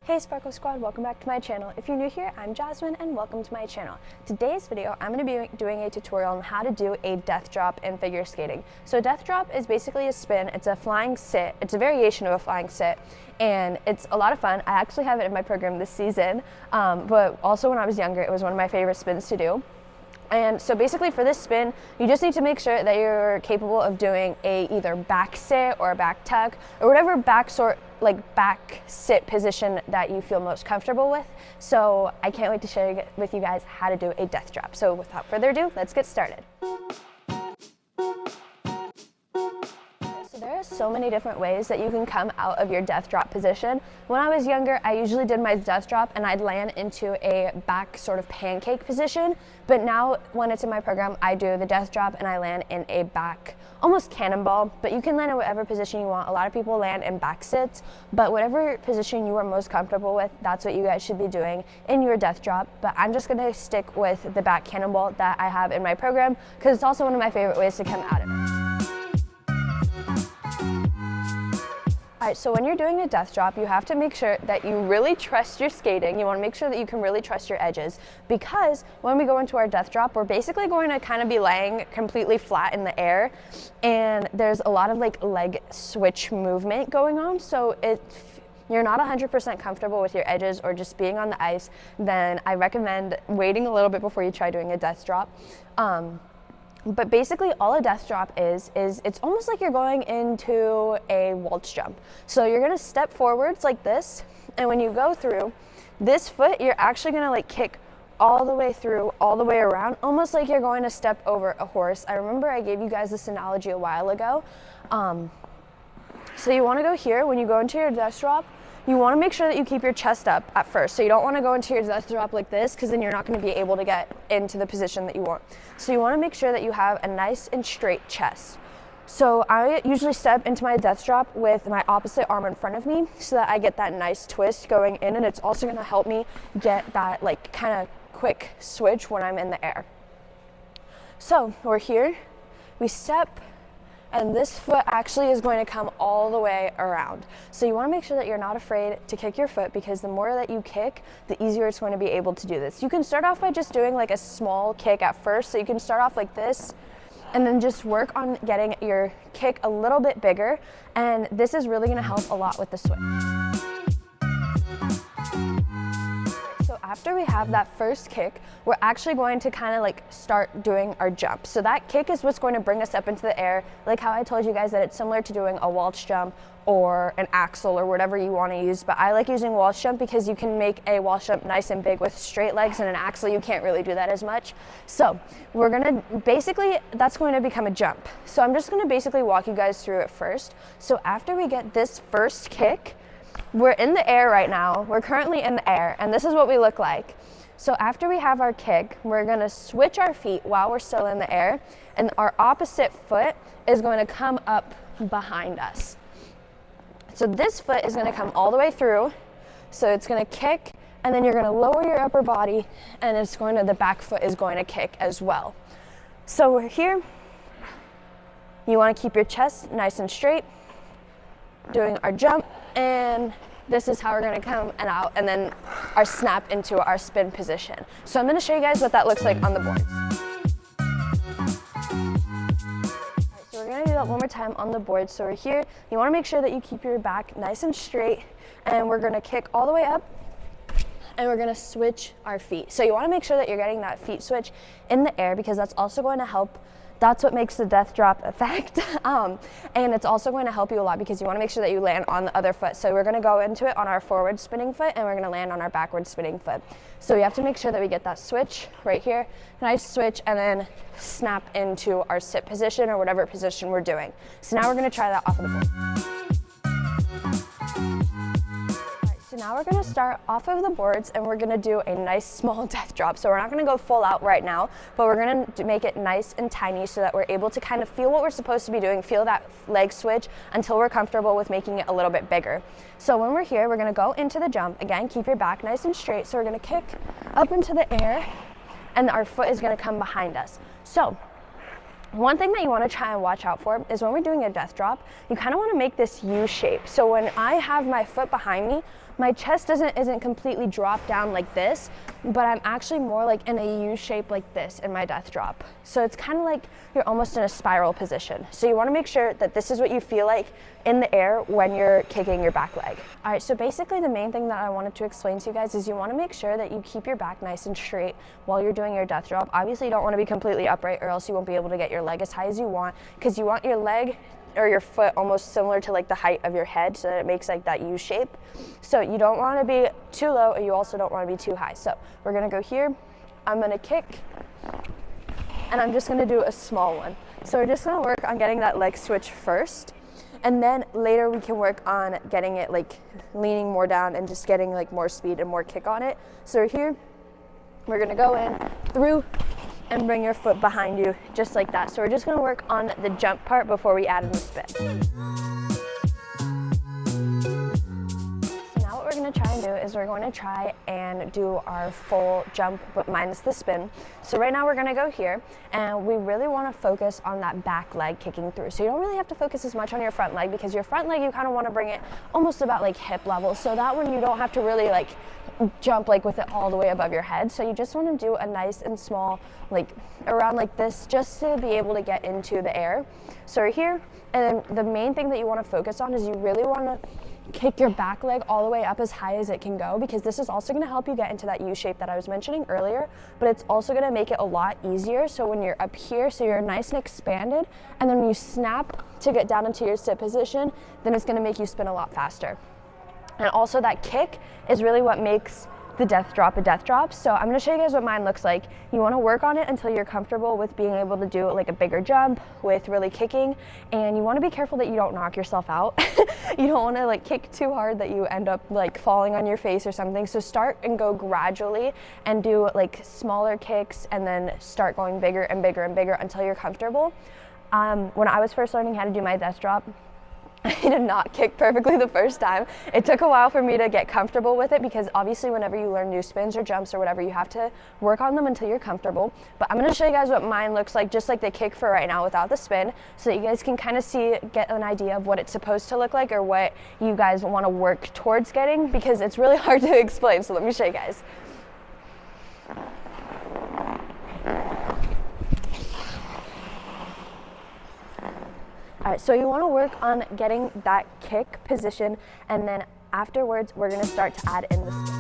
Hey Sparkle Squad, welcome back to my channel. If you're new here, I'm Jasmine and welcome to my channel. Today's video, I'm going to be doing a tutorial on how to do a death drop in figure skating. So a death drop is basically a spin. It's a flying sit. It's a variation of a flying sit and it's a lot of fun. I actually have it in my program this season, but also when I was younger, it was one of my favorite spins to do. And so basically for this spin, you just need to make sure that you're capable of doing a either back sit or a back tuck or whatever back sit position that you feel most comfortable with. So I can't wait to share with you guys how to do a death drop. So without further ado, let's get started. There are so many different ways that you can come out of your death drop position. When I was younger, I usually did my death drop and I'd land into a back sort of pancake position. But now when it's in my program, I do the death drop and I land in a back, almost cannonball, but you can land in whatever position you want. A lot of people land in back sits, but whatever position you are most comfortable with, that's what you guys should be doing in your death drop. But I'm just gonna stick with the back cannonball that I have in my program because it's also one of my favorite ways to come out of it. Alright, so when you're doing a death drop, you have to make sure that you really trust your skating. You want to make sure that you can really trust your edges, because when we go into our death drop, we're basically going to kind of be laying completely flat in the air, and there's a lot of like leg switch movement going on. So if you're not 100% comfortable with your edges or just being on the ice, then I recommend waiting a little bit before you try doing a death drop. But basically all a death drop is it's almost like you're going into a waltz jump. So you're gonna step forwards like this, and when you go through this foot, you're actually gonna like kick all the way through, all the way around, almost like you're going to step over a horse. I remember I gave you guys this analogy a while ago. So you wanna go here, when you go into your death drop, you want to make sure that you keep your chest up at first. So you don't want to go into your death drop like this, because then you're not going to be able to get into the position that you want. So you want to make sure that you have a nice and straight chest. So I usually step into my death drop with my opposite arm in front of me so that I get that nice twist going in, and it's also going to help me get that like kind of quick switch when I'm in the air. So we're here, we step, and this foot actually is going to come all the way around. So you want to make sure that you're not afraid to kick your foot, because the more that you kick, the easier it's going to be able to do this. You can start off by just doing like a small kick at first. So you can start off like this and then just work on getting your kick a little bit bigger. And this is really going to help a lot with the switch. After we have that first kick, we're actually going to kind of like start doing our jump. So that kick is what's going to bring us up into the air, like how I told you guys that it's similar to doing a waltz jump or an axel or whatever you want to use. But I like using waltz jump because you can make a waltz jump nice and big with straight legs, and an axel you can't really do that as much. So we're gonna basically, that's going to become a jump. So I'm just gonna basically walk you guys through it first. So after we get this first kick, we're in the air right now. We're currently in the air, and this is what we look like. So after we have our kick, we're gonna switch our feet while we're still in the air, and our opposite foot is going to come up behind us. So this foot is gonna come all the way through. So it's gonna kick, and then you're gonna lower your upper body, and the back foot is going to kick as well. So we're here. You wanna keep your chest nice and straight, doing our jump, and this is how we're going to come and out, and then our snap into our spin position. So I'm going to show you guys what that looks like on the boards. Alright, so we're going to do that one more time on the board. So we're here. You want to make sure that you keep your back nice and straight, and we're going to kick all the way up, and we're going to switch our feet. So you want to make sure that you're getting that feet switch in the air, because that's also going to help. That's what makes the death drop effect. And it's also going to help you a lot because you want to make sure that you land on the other foot. So we're going to go into it on our forward spinning foot, and we're going to land on our backward spinning foot. So we have to make sure that we get that switch right here, nice switch, and then snap into our sit position or whatever position we're doing. So now we're going to try that off of the board. So now we're gonna start off of the boards, and we're gonna do a nice small death drop. So we're not gonna go full out right now, but we're gonna make it nice and tiny so that we're able to kind of feel what we're supposed to be doing, feel that leg switch until we're comfortable with making it a little bit bigger. So when we're here, we're gonna go into the jump. Again, keep your back nice and straight. So we're gonna kick up into the air, and our foot is gonna come behind us. So One thing that you want to try and watch out for is when we're doing a death drop, you kind of want to make this U shape. So when I have my foot behind me, my chest isn't completely dropped down like this, but I'm actually more like in a U shape like this in my death drop. So it's kind of like you're almost in a spiral position. So you want to make sure that this is what you feel like in the air when you're kicking your back leg. All right, so basically the main thing that I wanted to explain to you guys is you want to make sure that you keep your back nice and straight while you're doing your death drop. Obviously you don't want to be completely upright or else you won't be able to get your leg as high as you want, because you want your leg or your foot almost similar to like the height of your head so that it makes like that U shape. So you don't want to be too low and you also don't want to be too high. So we're going to go here, I'm going to kick, and I'm just going to do a small one. So we're just going to work on getting that leg switch first, and then later we can work on getting it like leaning more down and just getting like more speed and more kick on it. So here we're going to go in through and bring your foot behind you just like that. So we're just going to work on the jump part before we add in the spin. So now what we're going to try and do is we're going to try and do our full jump but minus the spin. So right now we're going to go here, and we really want to focus on that back leg kicking through. So you don't really have to focus as much on your front leg, because your front leg you kind of want to bring it almost about like hip level, so that one you don't have to really like jump like with it all the way above your head. So you just want to do a nice and small like around like this, just to be able to get into the air. So we're here, and then the main thing that you want to focus on is you really want to kick your back leg all the way up as high as it can go, because this is also going to help you get into that U shape that I was mentioning earlier, but it's also going to make it a lot easier. So when you're up here, so you're nice and expanded, and then when you snap to get down into your sit position, then it's going to make you spin a lot faster. And also that kick is really what makes the death drop a death drop. So I'm going to show you guys what mine looks like. You want to work on it until you're comfortable with being able to do like a bigger jump with really kicking, and you want to be careful that you don't knock yourself out. You don't want to like kick too hard that you end up like falling on your face or something. So start and go gradually and do like smaller kicks, and then start going bigger and bigger and bigger until you're comfortable. When I was first learning how to do my death drop, I did not kick perfectly the first time. It took a while for me to get comfortable with it, because obviously whenever you learn new spins or jumps or whatever, you have to work on them until you're comfortable. But I'm going to show you guys what mine looks like, just like the kick for right now without the spin, so that you guys can kind of get an idea of what it's supposed to look like, or what you guys want to work towards getting, because it's really hard to explain. So let me show you guys. All right, so you want to work on getting that kick position, and then afterwards we're going to start to add in the spin.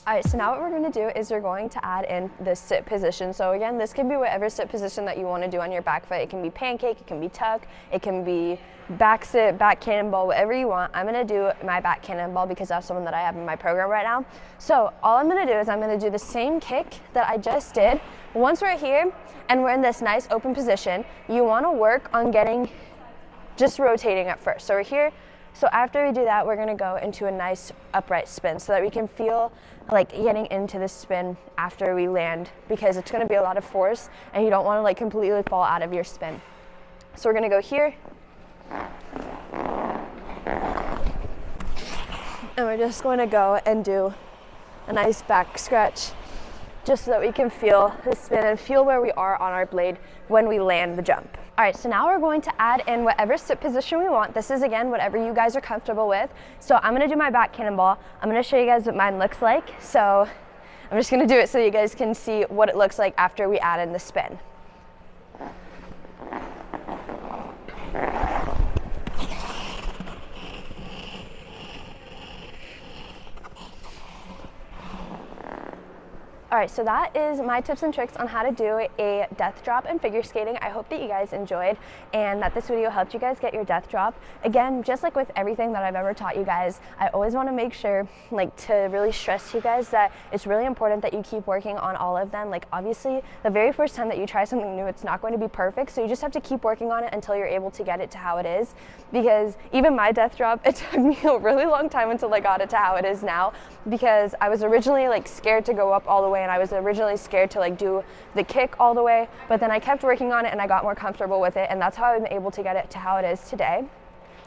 All right, so now what we're going to do is we're going to add in the sit position. So again, this can be whatever sit position that you want to do on your back foot. It can be pancake, it can be tuck, it can be back sit, back cannonball, whatever you want. I'm going to do my back cannonball because that's the one that I have in my program right now. So all I'm going to do is I'm going to do the same kick that I just did. Once we're here and we're in this nice open position, you want to work on getting just rotating at first. So we're here. So after we do that, we're going to go into a nice upright spin, so that we can feel like getting into the spin after we land, because it's going to be a lot of force and you don't want to like completely fall out of your spin. So we're going to go here, and we're just going to go and do a nice back scratch, just so that we can feel the spin and feel where we are on our blade when we land the jump. All right, so now we're going to add in whatever sit position we want. This is, again, whatever you guys are comfortable with. So I'm gonna do my back cannonball. I'm gonna show you guys what mine looks like. So I'm just gonna do it so you guys can see what it looks like after we add in the spin. All right, so that is my tips and tricks on how to do a death drop in figure skating. I hope that you guys enjoyed and that this video helped you guys get your death drop. Again, just like with everything that I've ever taught you guys, I always want to make sure to really stress to you guys that it's really important that you keep working on all of them. Like, obviously, the very first time that you try something new, it's not going to be perfect, so you just have to keep working on it until you're able to get it to how it is. Because even my death drop, it took me a really long time until I got it to how it is now, because I was originally scared to go up all the way, and I was originally scared to do the kick all the way, but then I kept working on it and I got more comfortable with it, and that's how I'm able to get it to how it is today.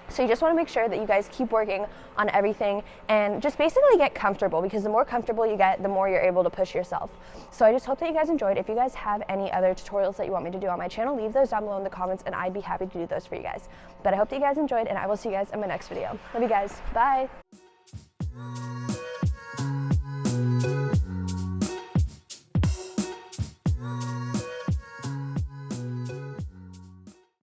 So you just want to make sure that you guys keep working on everything and just basically get comfortable, because the more comfortable you get, the more you're able to push yourself. So I just hope that you guys enjoyed. If you guys have any other tutorials that you want me to do on my channel, leave those down below in the comments and I'd be happy to do those for you guys. But I hope that you guys enjoyed, and I will see you guys in my next video. Love you guys. Bye.